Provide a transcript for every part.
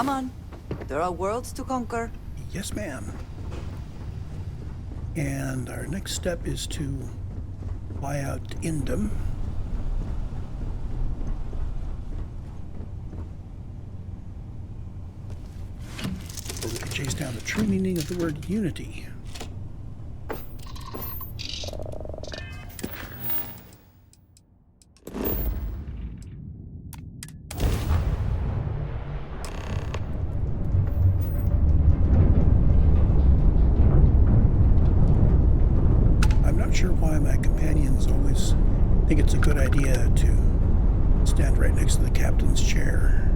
Come on. There are worlds to conquer. Yes, ma'am. And our next step is to fly out to Indum. Where we can chase down the true meaning of the word unity. Sure why my companions always think it's a good idea to stand right next to the captain's chair.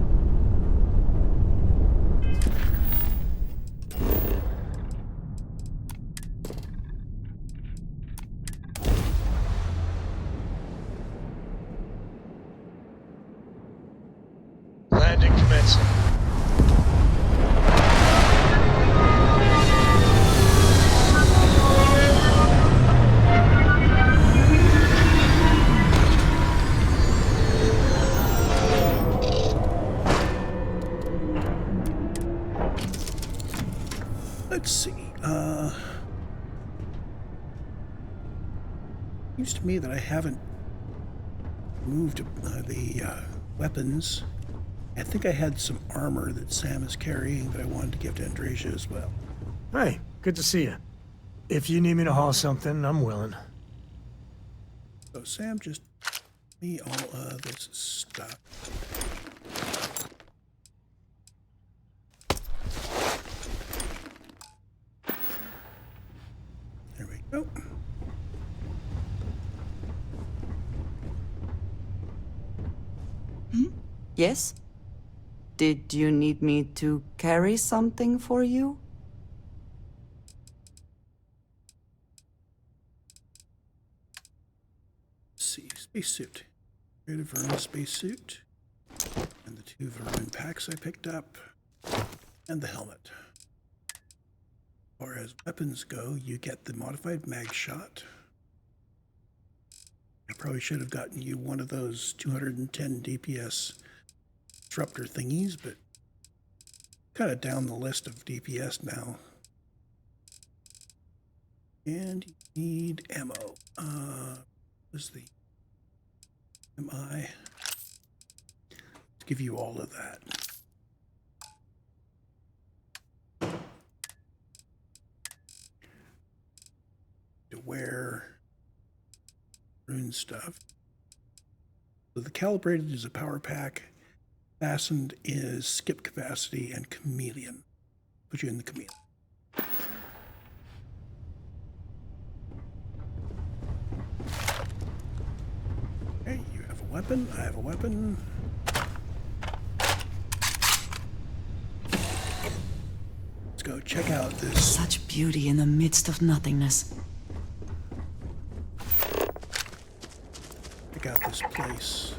Landing commencing. Let's see. Seems to me that I haven't moved the weapons. I think I had some armor that Sam is carrying that I wanted to give to Andreja as well. Hey, good to see you. If you need me to haul something, I'm willing. So Sam, just me all of this stuff. There we go. Yes? Did you need me to carry something for you? Let's see, spacesuit. Create a vermin spacesuit. And the 2 vermin packs I picked up. And the helmet. As far as weapons go, you get the modified mag shot. I probably should have gotten you one of those 210 DPS disruptor thingies, but kind of down the list of DPS now. And you need ammo. What is the MI? Let's give you all of that. To wear rune stuff. So the calibrated is a power pack. Fastened is skip capacity and chameleon. Put you in the chameleon. Okay, you have a weapon. I have a weapon. Let's go check out this. Such beauty in the midst of nothingness. Check out this place.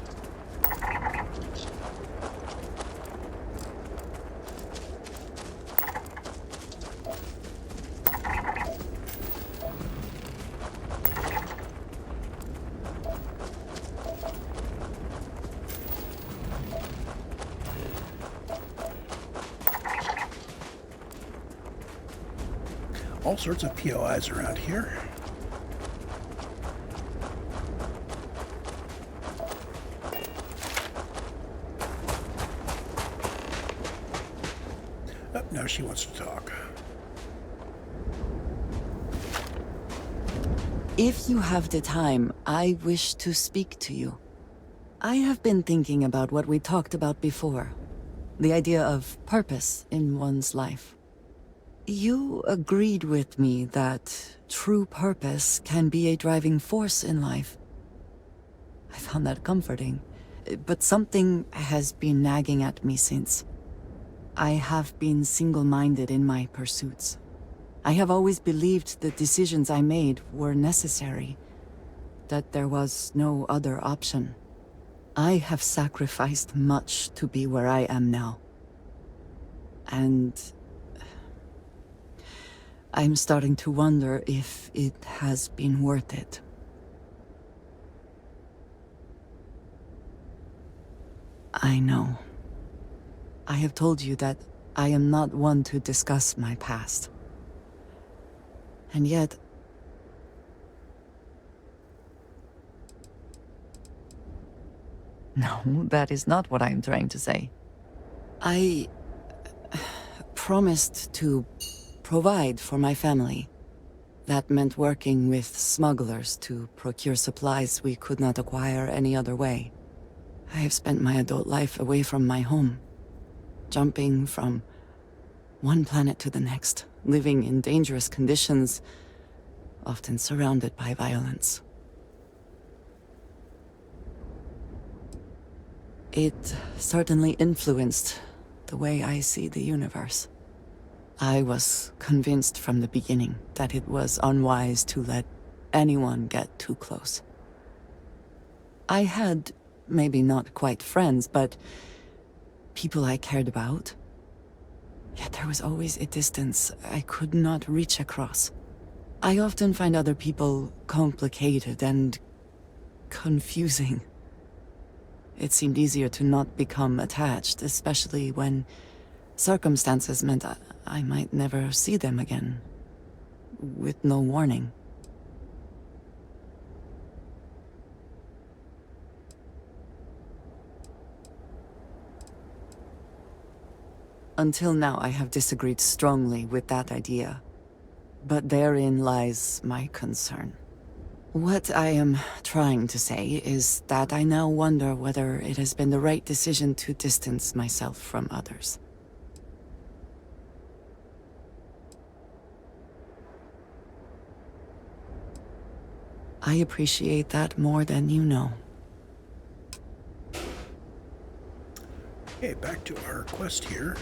All sorts of POIs around here. Oh, now she wants to talk. If you have the time, I wish to speak to you. I have been thinking about what we talked about before. The idea of purpose in one's life. You agreed with me that true purpose can be a driving force in life. I found that comforting, but something has been nagging at me since. I have been single-minded in my pursuits. I have always believed the decisions I made were necessary, that there was no other option. I have sacrificed much to be where I am now. And I'm starting to wonder if it has been worth it. I know. I have told you that I am not one to discuss my past. And yet... No, that is not what I am trying to say. I promised to provide for my family. That meant working with smugglers to procure supplies we could not acquire any other way. I have spent my adult life away from my home, jumping from one planet to the next, living in dangerous conditions, often surrounded by violence. It certainly influenced the way I see the universe. I was convinced from the beginning that it was unwise to let anyone get too close. I had, maybe not quite friends, but people I cared about. Yet there was always a distance I could not reach across. I often find other people complicated and confusing. It seemed easier to not become attached, especially when circumstances meant I might never see them again, with no warning. Until now, I have disagreed strongly with that idea. But therein lies my concern. What I am trying to say is that I now wonder whether it has been the right decision to distance myself from others. I appreciate that more than you know. Okay, back to our quest here.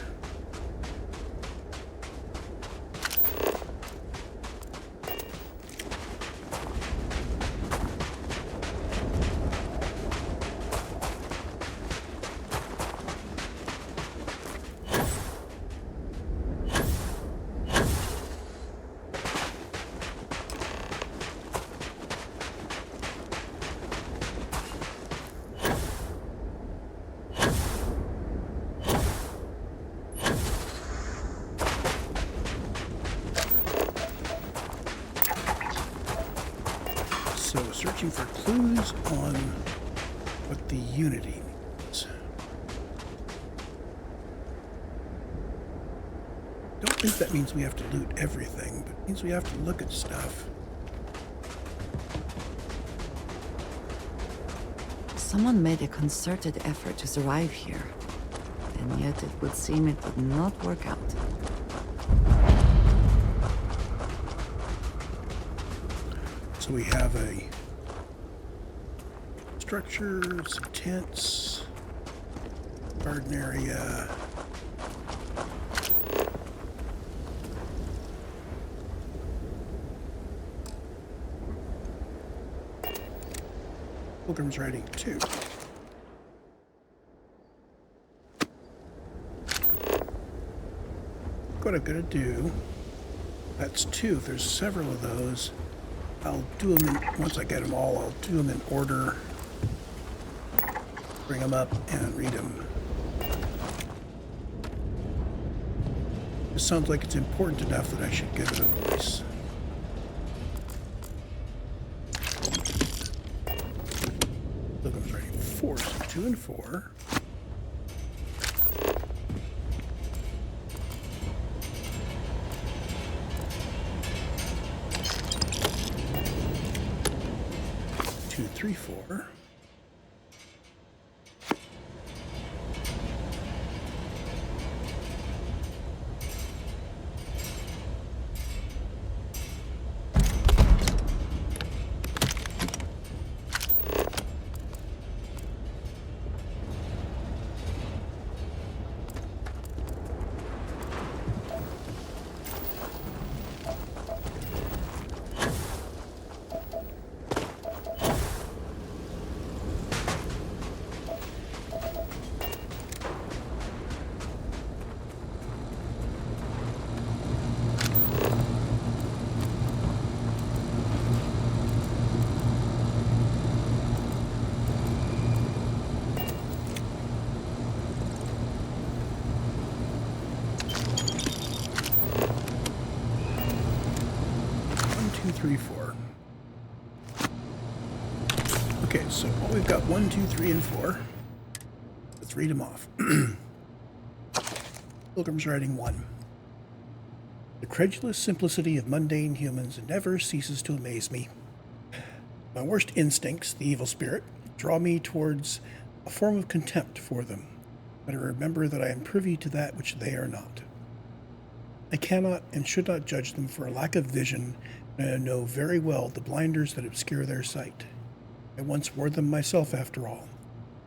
So, searching for clues on what the Unity means. Don't think that means we have to loot everything, but it means we have to look at stuff. Someone made a concerted effort to survive here, and yet it would seem it did not work out. So we have a structure, some tents, garden area. Pilgrim's Writing 2. What I'm going to do, that's 2. There's several of those. I'll do them once I get them all, I'll do them in order. Bring them up and read them. This sounds like it's important enough that I should give it a voice. Pilgrim's Writing 4, so 2 and 4. Two, 3, 4. we've got 1, 2, 3, and 4. Let's read them off. Pilgrim's writing 1. The credulous simplicity of mundane humans never ceases to amaze me. My worst instincts, the evil spirit, draw me towards a form of contempt for them, but I remember that I am privy to that which they are not. I cannot and should not judge them for a lack of vision, and I know very well the blinders that obscure their sight. I once wore them myself, after all.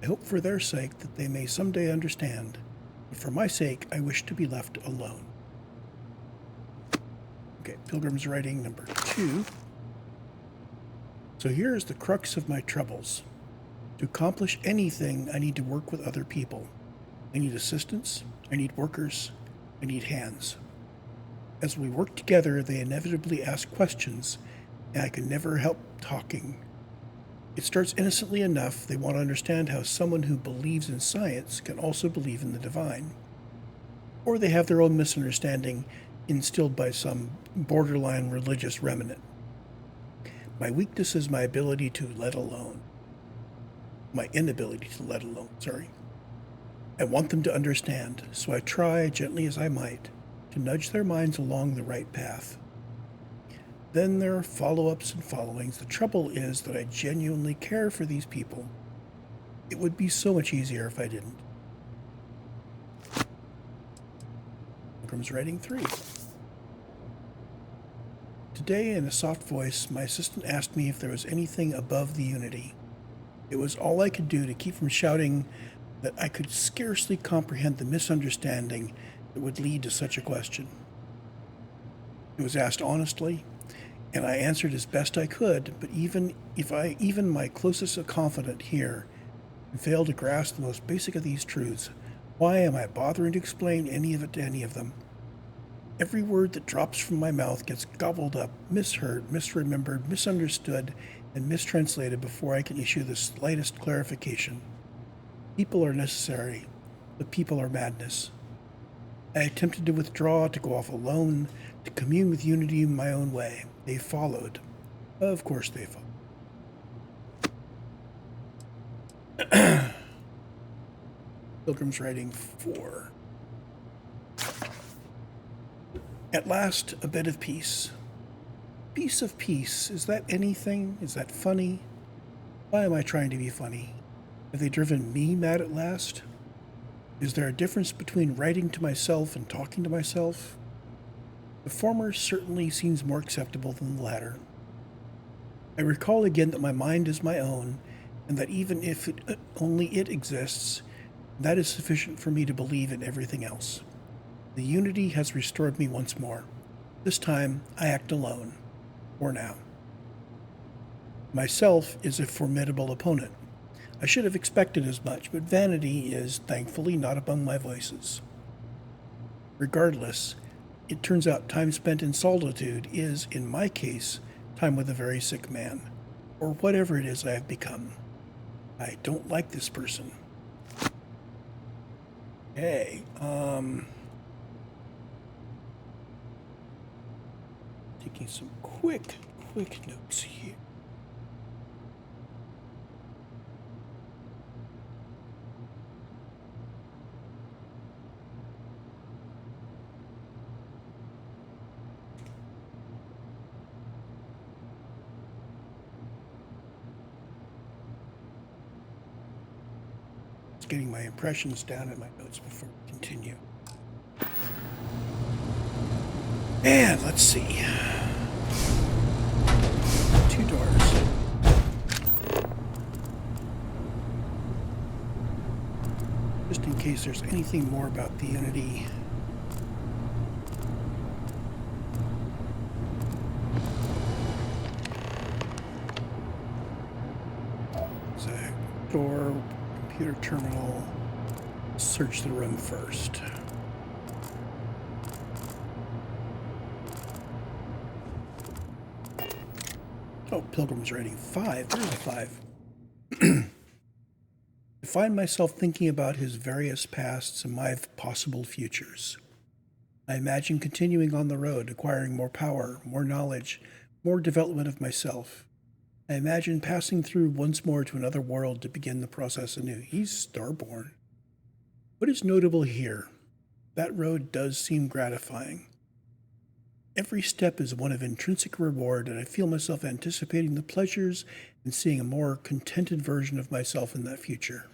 I hope for their sake that they may someday understand, but for my sake I wish to be left alone. Okay, Pilgrim's writing number 2. So here is the crux of my troubles. To accomplish anything, I need to work with other people. I need assistants, I need workers, I need hands. As we work together, they inevitably ask questions, and I can never help talking. It starts innocently enough. They want to understand how someone who believes in science can also believe in the divine. Or they have their own misunderstanding instilled by some borderline religious remnant. My weakness is my ability to let alone. My inability to let alone, sorry. I want them to understand, so I try, gently as I might, to nudge their minds along the right path. Then there are follow-ups and followings. The trouble is that I genuinely care for these people. It would be so much easier if I didn't. Pilgrim's writing 3. Today, in a soft voice, my assistant asked me if there was anything above the unity. It was all I could do to keep from shouting that I could scarcely comprehend the misunderstanding that would lead to such a question. It was asked honestly, and I answered as best I could, but even my closest confidant here failed to grasp the most basic of these truths, why am I bothering to explain any of it to any of them? Every word that drops from my mouth gets gobbled up, misheard, misremembered, misunderstood, and mistranslated before I can issue the slightest clarification. People are necessary, but people are madness. I attempted to withdraw, to go off alone, to commune with unity in my own way. They followed. Of course they followed. Pilgrim's writing 4. At last, a bit of peace. Piece of peace. Is that anything? Is that funny? Why am I trying to be funny? Have they driven me mad at last? Is there a difference between writing to myself and talking to myself? The former certainly seems more acceptable than the latter. I recall again that my mind is my own, and that even if only it exists, that is sufficient for me to believe in everything else. The unity has restored me once more. This time, I act alone. For now. Myself is a formidable opponent. I should have expected as much, but vanity is, thankfully, not among my voices. Regardless, it turns out time spent in solitude is, in my case, time with a very sick man, or whatever it is I have become. I don't like this person. Okay, taking some quick notes here. Just getting my impressions down in my notes before we continue. And let's see. 2 doors. Just in case there's anything more about the unity. So, door, computer terminal. Search the room first. Oh, Pilgrim's writing 5. There's a 5. I find myself thinking about his various pasts and my possible futures. I imagine continuing on the road, acquiring more power, more knowledge, more development of myself. I imagine passing through once more to another world to begin the process anew. He's starborn. What is notable here? That road does seem gratifying. Every step is one of intrinsic reward, and I feel myself anticipating the pleasures and seeing a more contented version of myself in that future.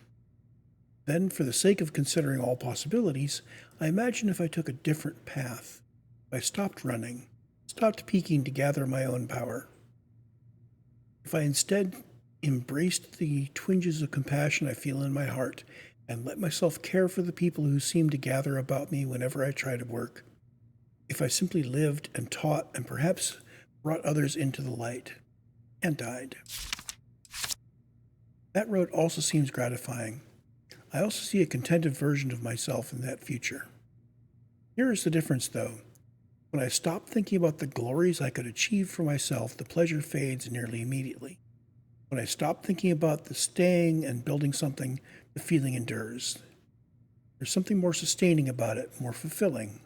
Then, for the sake of considering all possibilities, I imagine if I took a different path, if I stopped running, stopped peeking to gather my own power, if I instead embraced the twinges of compassion I feel in my heart and let myself care for the people who seem to gather about me whenever I try to work, if I simply lived and taught and perhaps brought others into the light and died. That road also seems gratifying. I also see a contented version of myself in that future. Here is the difference, though. When I stop thinking about the glories I could achieve for myself, the pleasure fades nearly immediately. When I stop thinking about the staying and building something, the feeling endures. There's something more sustaining about it, more fulfilling.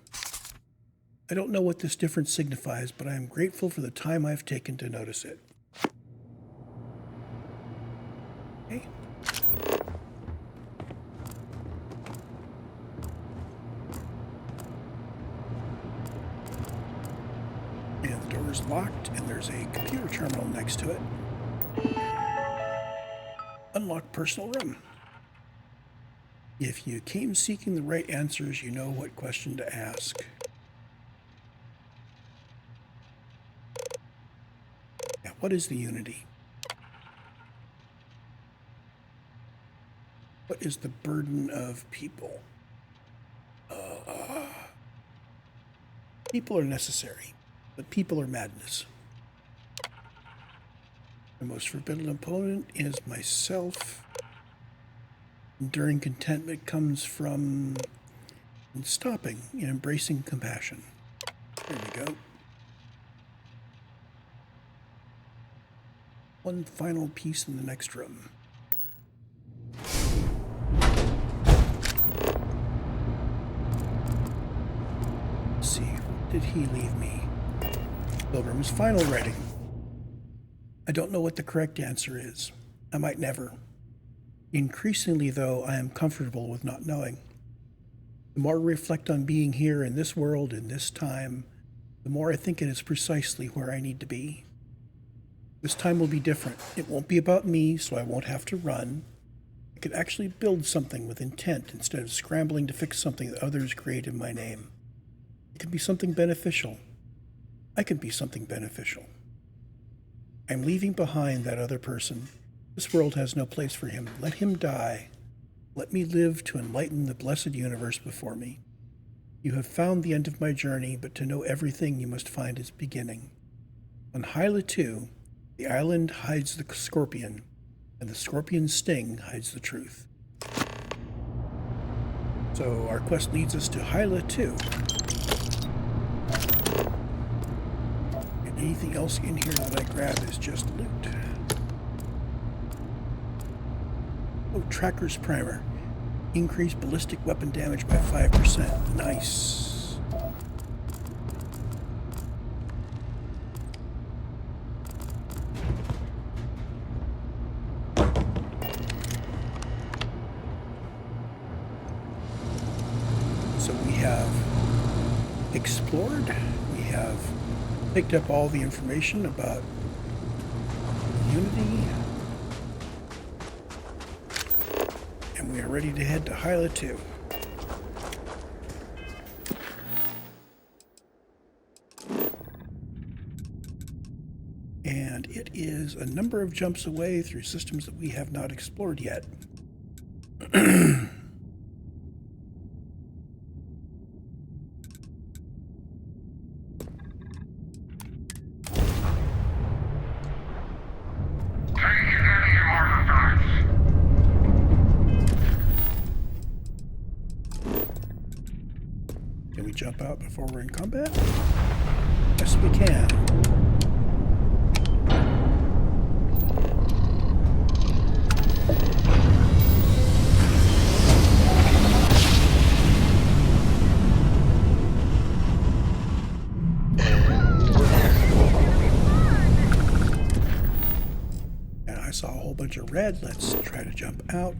I don't know what this difference signifies, but I am grateful for the time I've taken to notice it. Okay. And the door is locked, and there's a computer terminal next to it. Unlock personal room. If you came seeking the right answers, you know what question to ask. Now, what is the unity? What is the burden of people? People are necessary, but people are madness. The most forbidden opponent is myself. Enduring contentment comes from stopping and embracing compassion. There we go. One final piece in the next room. Let's see, what did he leave me? Pilgrim's final writing. I don't know what the correct answer is. I might never. Increasingly, though, I am comfortable with not knowing. The more I reflect on being here in this world, in this time, the more I think it is precisely where I need to be. This time will be different. It won't be about me, so I won't have to run. I could actually build something with intent instead of scrambling to fix something that others create in my name. It could be something beneficial. I could be something beneficial. I'm leaving behind that other person. This world has no place for him. Let him die. Let me live to enlighten the blessed universe before me. You have found the end of my journey, but to know everything you must find its beginning. On Hyla 2, the island hides the scorpion, and the scorpion's sting hides the truth. So our quest leads us to Hyla 2. And anything else in here that I grab is just loot. Oh, Tracker's Primer. Increase ballistic weapon damage by 5%. Nice. So we have explored. We have picked up all the information about Unity. And we are ready to head to Hyla 2. And it is a number of jumps away through systems that we have not explored yet. Can we jump out before we're in combat? Yes, we can. bunch of red. Let's try to jump out.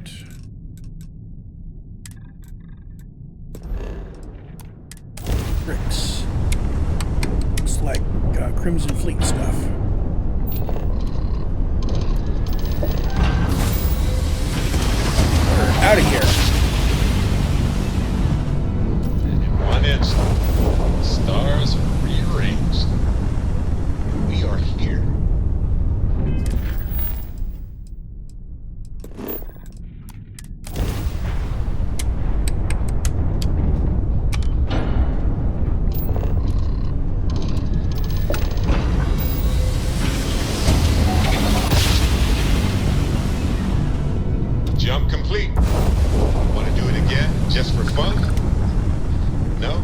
Bricks. Looks like Crimson Fleet stuff. We're out of here. And in one instant, the stars rearranged. We are here. Jump complete. Want to do it again, just for fun? No?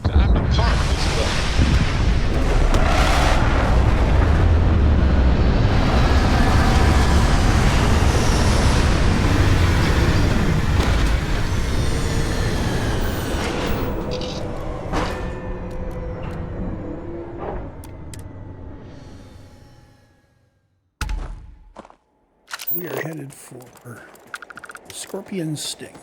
Time to park this stuff. We are headed for Scorpion Sting.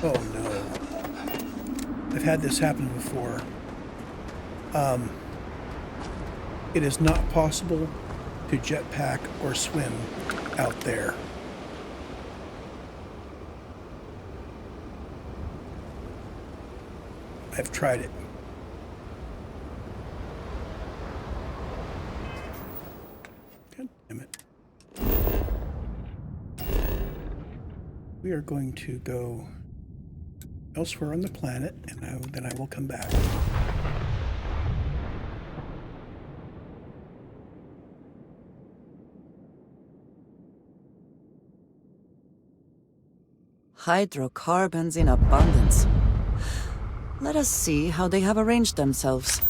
Oh no. I've had this happen before. It is not possible to jetpack or swim out there. I've tried it. God damn it. We are going to go elsewhere on the planet, and then I will come back. Hydrocarbons in abundance. Let us see how they have arranged themselves.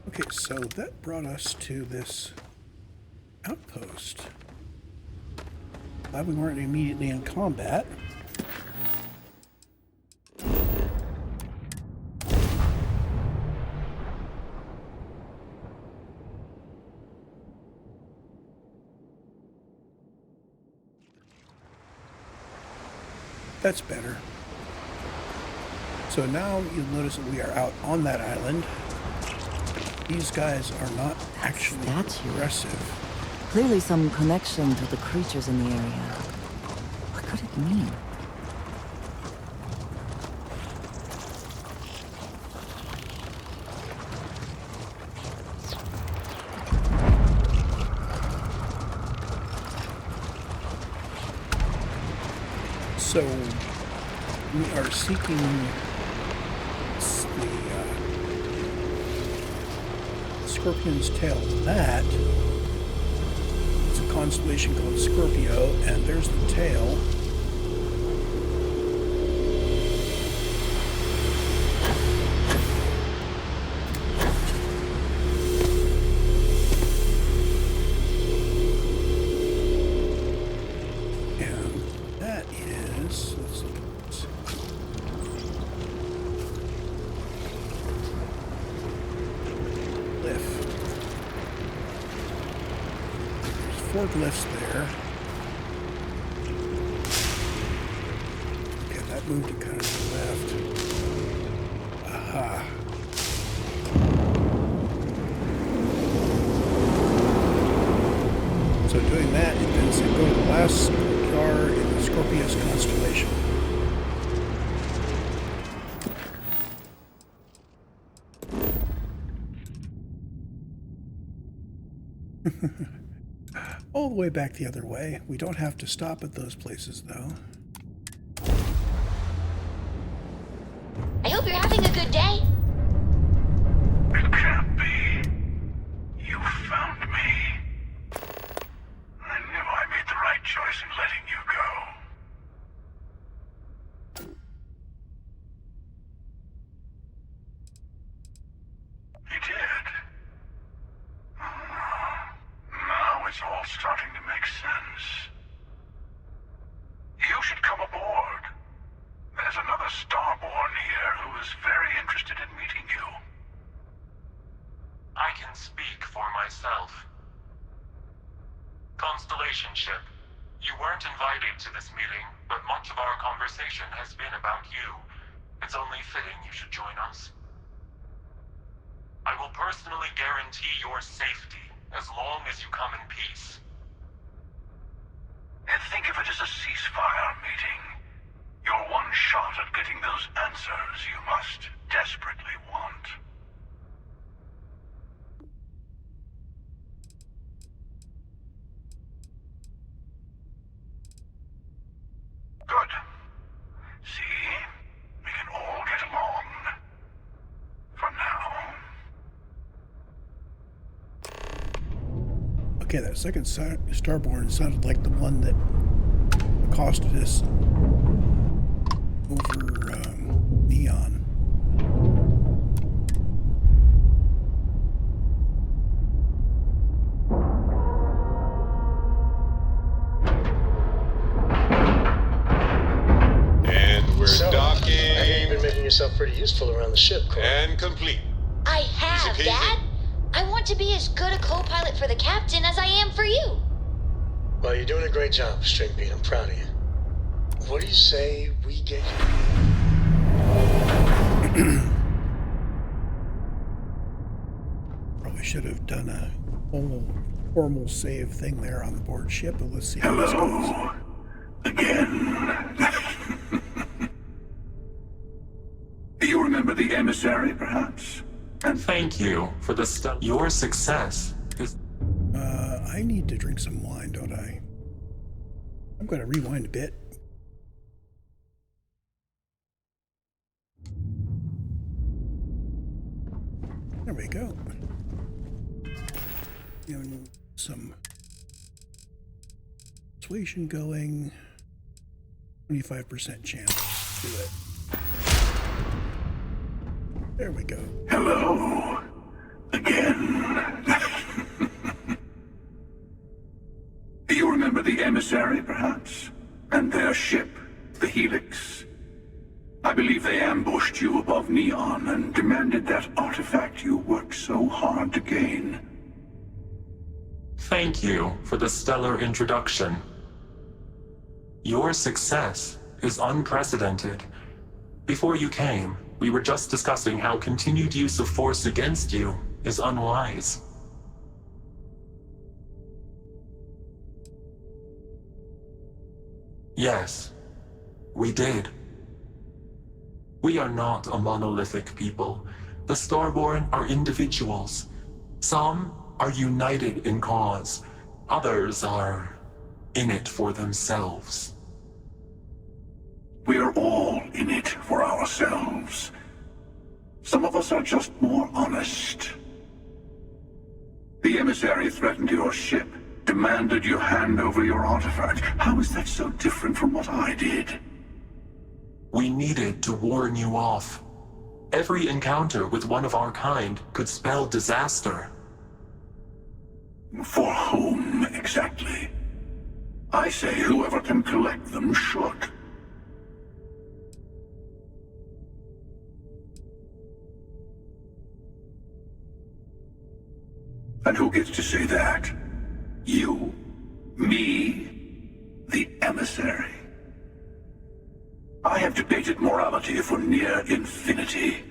Okay, so that brought us to this outpost. Glad we weren't immediately in combat. That's better. So now you'll notice that we are out on that island. These guys are not actually aggressive. Clearly some connection to the creatures in the area. What could it mean? So we are seeking the Scorpion's tail. That it's a constellation called Scorpio, and there's the tail. Forklifts there. Okay, that moved it kind of to the left. Aha. So doing that, it then said go to the last star in the Scorpius constellation. all the way back the other way. We don't have to stop at those places, though. I hope you're having a good day. It can't be. You found me. I knew I made the right choice in letting you go. You did. Now it's all starting to make sense. You should come aboard. There's another Starborn here who is very interested in meeting you. I can speak for myself. Constellation ship, you weren't invited to this meeting, but much of our conversation has been about you. It's only fitting you should join us. I will personally guarantee your safety as long as you come in peace. And think of it as a ceasefire meeting. Your one shot at getting those answers you must desperately want. Good. See? We can all get along. For now. Okay, that second Starborn sounded like the one that accosted us over Neon. And we're So, docking. I hear you've been making yourself pretty useful around the ship, Cole. And complete. I have, Easy peasy. Dad. I want to be as good a co-pilot for the captain as I am for you. Well, you're doing a great job, Stringbean. I'm proud of you. What do you say we get you? Probably should have done a whole formal save thing there on the board ship, but let's see how this goes. Hello. Again. You remember the emissary, perhaps? And Thank you for your success is I need to drink some wine, don't I? I'm going to rewind a bit. There we go. And some persuasion going. 25% chance. Do it. There we go. hello. Again. You remember the emissary, perhaps? And their ship, the Helix? I believe they ambushed you above Neon and demanded that artifact you worked so hard to gain. Thank you for the stellar introduction. Your success is unprecedented. Before you came, we were just discussing how continued use of force against you is unwise. Yes, we did. We are not a monolithic people. The Starborn are individuals. Some are united in cause. Others are in it for themselves. We are all in it for ourselves. Some of us are just more honest. The emissary threatened your ship, demanded you hand over your artifact. How is that so different from what I did? We needed to warn you off. Every encounter with one of our kind could spell disaster. For whom, exactly? I say whoever can collect them should. And who gets to say that? You? Me? The emissary? I have debated morality for near infinity,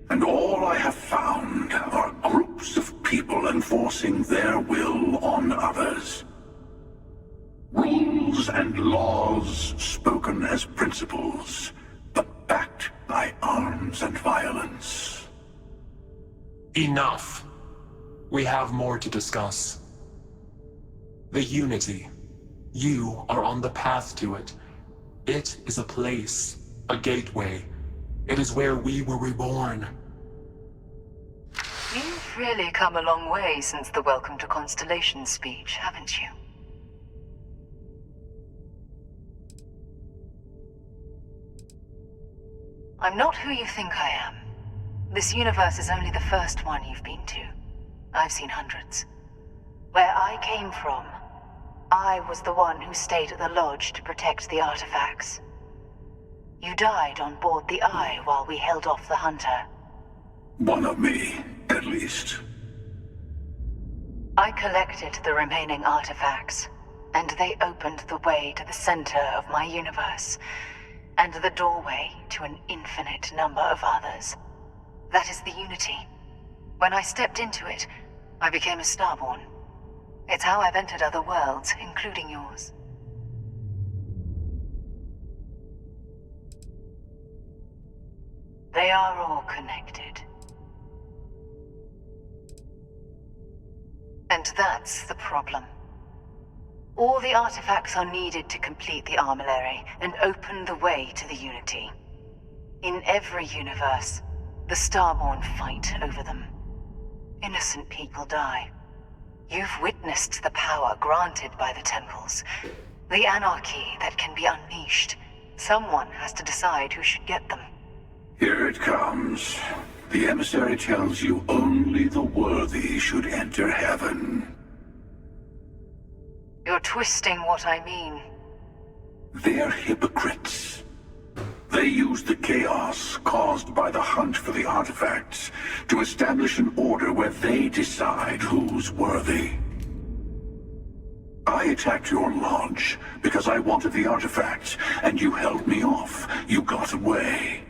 and all I have found are groups of people enforcing their will on others. Rules and laws spoken as principles, but backed by arms and violence. Enough. We have more to discuss. The unity. You are on the path to it. It is a place, a gateway. It is where we were reborn. You've really come a long way since the Welcome to Constellation speech, haven't you? I'm not who you think I am. This universe is only the first one you've been to. I've seen hundreds. Where I came from, I was the one who stayed at the lodge to protect the artifacts. You died on board the Eye while we held off the Hunter. One of me, at least. I collected the remaining artifacts, and they opened the way to the center of my universe, and the doorway to an infinite number of others. That is the Unity. When I stepped into it, I became a Starborn. It's how I've entered other worlds, including yours. They are all connected. And that's the problem. All the artifacts are needed to complete the armillary and open the way to the Unity. In every universe, the Starborn fight over them. Innocent people die. You've witnessed the power granted by the temples, the anarchy that can be unleashed. Someone has to decide who should get them. Here it comes. The emissary tells you only the worthy should enter heaven. You're twisting what I mean. They're hypocrites. They use the chaos caused by the hunt for the artifacts to establish an order where they decide who's worthy. I attacked your lodge because I wanted the artifacts, and you held me off. You got away.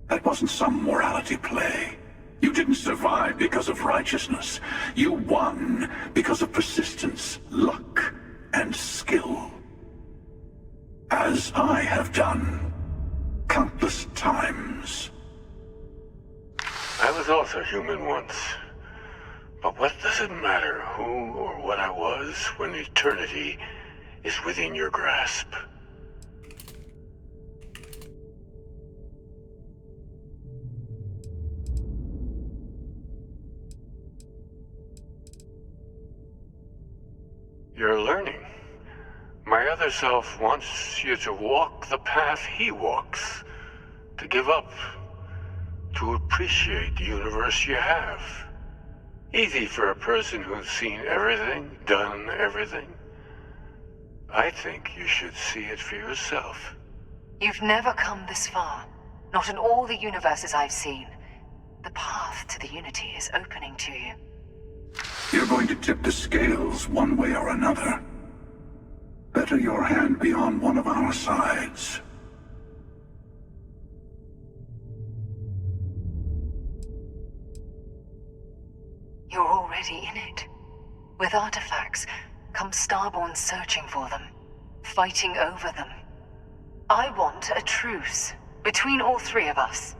That wasn't some morality play. You didn't survive because of righteousness. You won because of persistence, luck, and skill. As I have done countless times. I was also human once. But what does it matter who or what I was when eternity is within your grasp? You're learning. My other self wants you to walk the path he walks. To give up. To appreciate the universe you have. Easy for a person who's seen everything, done everything. I think you should see it for yourself. You've never come this far. Not in all the universes I've seen. The path to the Unity is opening to you. You're going to tip the scales one way or another. Better your hand be on one of our sides. You're already in it. With artifacts, come Starborn searching for them, fighting over them. I want a truce between all three of us.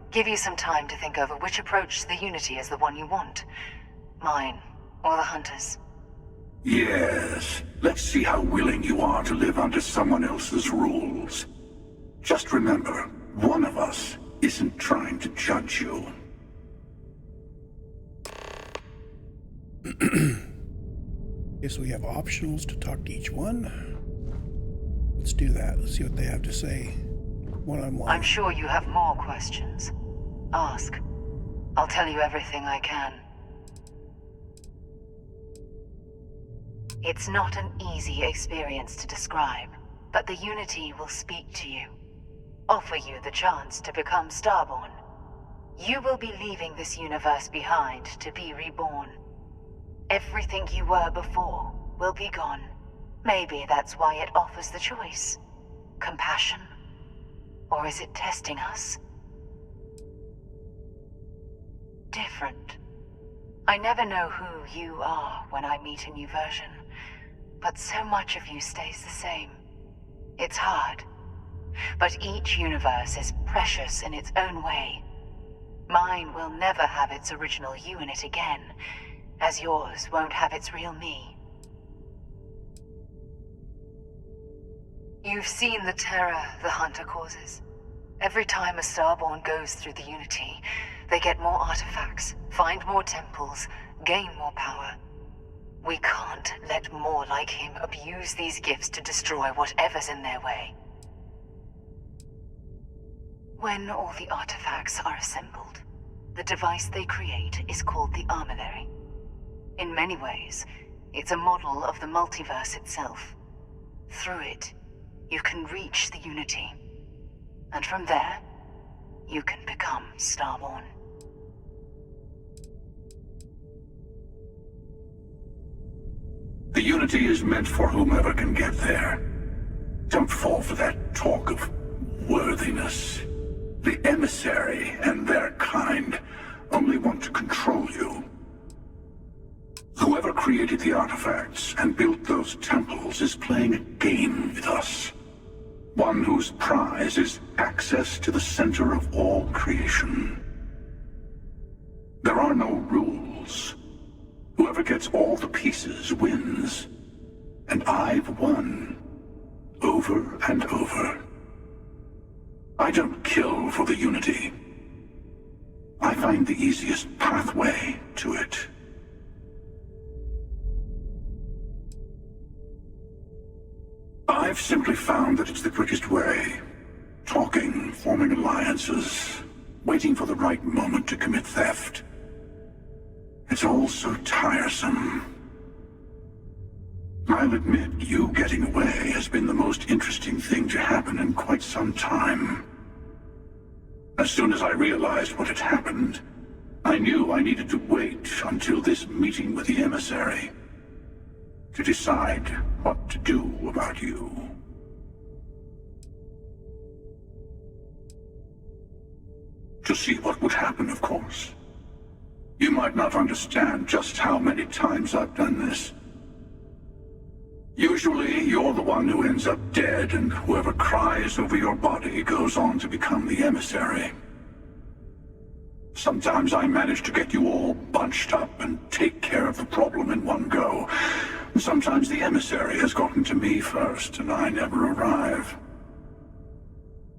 Give you some time to think over which approach to the Unity is the one you want. Mine, or the Hunter's. Yes, let's see how willing you are to live under someone else's rules. Just remember, one of us isn't trying to judge you. Okay, so we have optionals to talk to each one. Let's do that. Let's see what they have to say one-on-one. I'm sure you have more questions. Ask. I'll tell you everything I can. It's not an easy experience to describe, but the Unity will speak to you. Offer you the chance to become Starborn. You will be leaving this universe behind to be reborn. Everything you were before will be gone. Maybe that's why it offers the choice. Compassion? Or is it testing us? Different. I never know who you are when I meet a new version, but so much of you stays the same. It's hard. But each universe is precious in its own way. Mine will never have its original you in it again, as yours won't have its real me. You've seen the terror the Hunter causes. Every time a Starborn goes through the Unity, they get more artifacts, find more temples, gain more power. We can't let more like him abuse these gifts to destroy whatever's in their way. When all the artifacts are assembled, the device they create is called the Armillary. In many ways, it's a model of the multiverse itself. Through it, you can reach the Unity. And from there, you can become Starborn. The Unity is meant for whomever can get there. Don't fall for that talk of worthiness. The Emissary and their kind only want to control you. Whoever created the artifacts and built those temples is playing a game with us. One whose prize is access to the center of all creation. There are no rules. Whoever gets all the pieces wins. And I've won. Over and over. I don't kill for the Unity. I find the easiest pathway to it. I've simply found that it's the quickest way. Talking, forming alliances, waiting for the right moment to commit theft. It's all so tiresome. I'll admit, you getting away has been the most interesting thing to happen in quite some time. As soon as I realized what had happened, I knew I needed to wait until this meeting with the Emissary to decide what to do about you. To see what would happen, of course. You might not understand just how many times I've done this. Usually, you're the one who ends up dead, and whoever cries over your body goes on to become the Emissary. Sometimes I manage to get you all bunched up and take care of the problem in one go. Sometimes the Emissary has gotten to me first, and I never arrive.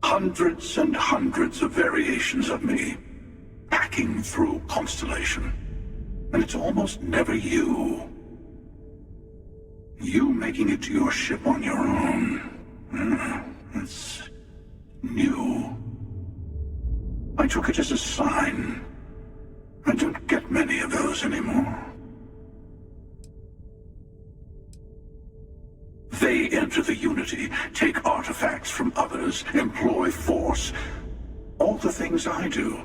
Hundreds and hundreds of variations of me, packing through Constellation. And it's almost never you. You making it to your ship on your own. It's new. I took it as a sign. I don't get many of those anymore. They enter the Unity, take artifacts from others, employ force. All the things I do.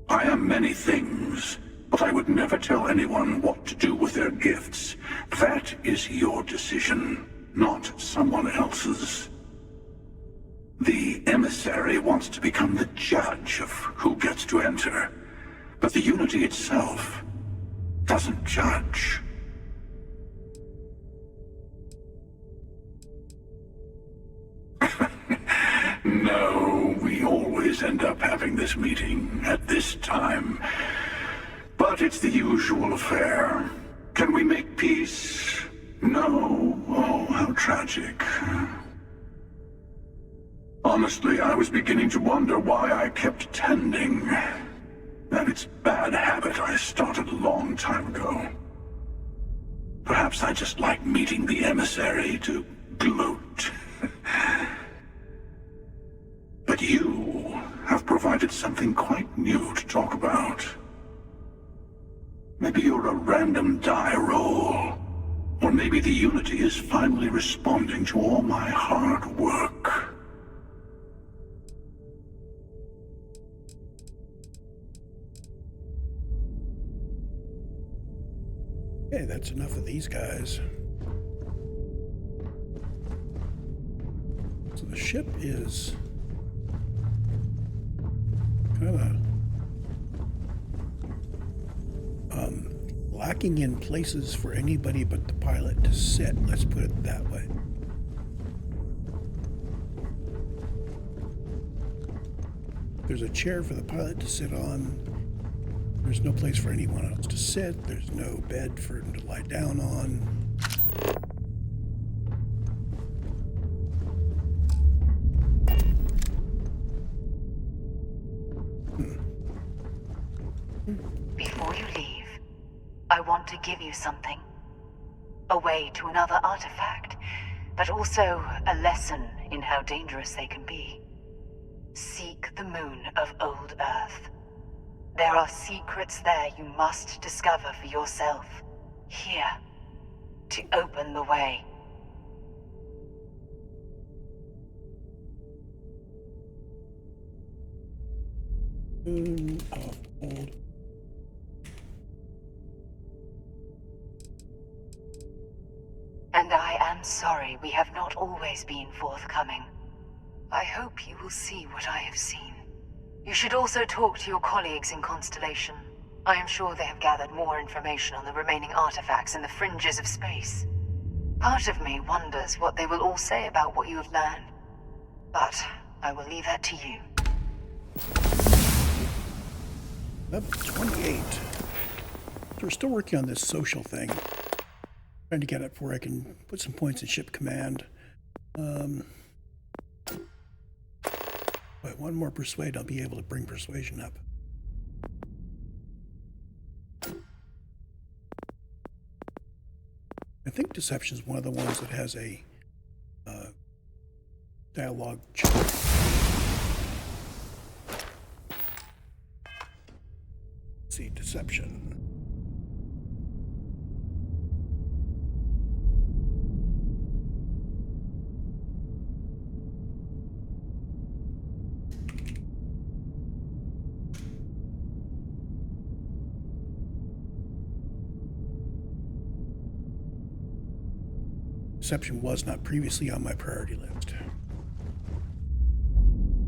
I am many things, but I would never tell anyone what to do with their gifts. That is your decision, not someone else's. The Emissary wants to become the judge of who gets to enter, but the Unity itself doesn't judge. No, we always end up having this meeting at this time. But it's the usual affair. Can we make peace? No. Oh, how tragic. Honestly, I was beginning to wonder why I kept attending. And it's a bad habit I started a long time ago. Perhaps I just like meeting the Emissary to gloat. But you have provided something quite new to talk about. Maybe you're a random die roll. Or maybe the Unity is finally responding to all my hard work. Okay, that's enough of these guys. So the ship is kind of lacking in places for anybody but the pilot to sit. Let's put it that way. There's a chair for the pilot to sit on. There's no place for anyone else to sit. There's no bed for him to lie down on. I want to give you something. A way to another artifact, but also a lesson in how dangerous they can be. Seek the moon of Old Earth. There are secrets there you must discover for yourself. Here, to open the way. Moon of Old. And I am sorry we have not always been forthcoming. I hope you will see what I have seen. You should also talk to your colleagues in Constellation. I am sure they have gathered more information on the remaining artifacts in the fringes of space. Part of me wonders what they will all say about what you have learned. But I will leave that to you. Level 28. So we're still working on this social thing. Trying to get it before I can put some points in ship command. But one more persuade, I'll be able to bring persuasion up. I think deception is one of the ones that has a dialogue check. Let's see, deception. Deception was not previously on my priority list.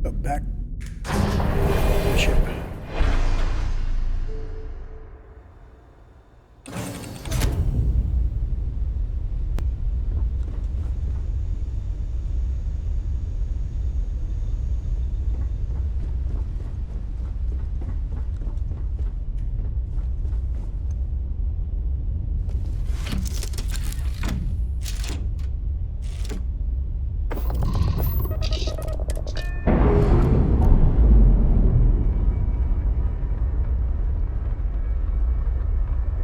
So back to the ship.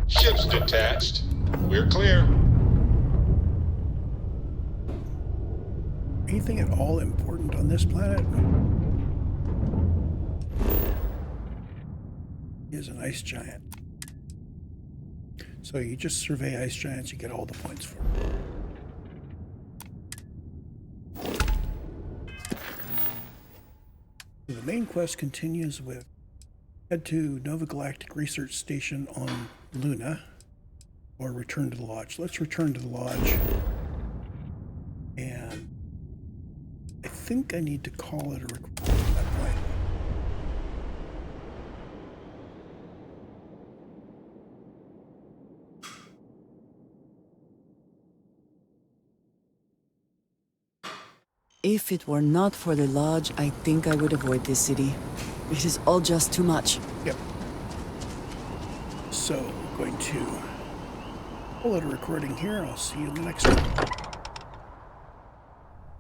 Ship's detached. We're clear. Anything at all important on this planet? Is an ice giant. So you just survey ice giants, you get all the points for it. So the main quest continues with head to Nova Galactic Research Station on Luna, or return to the lodge. Let's return to the lodge. And I think I need to call it a record at that point. If it were not for the lodge, I think I would avoid this city. It is all just too much. Yep. So, we're going to pull out a recording here. I'll see you in the next one.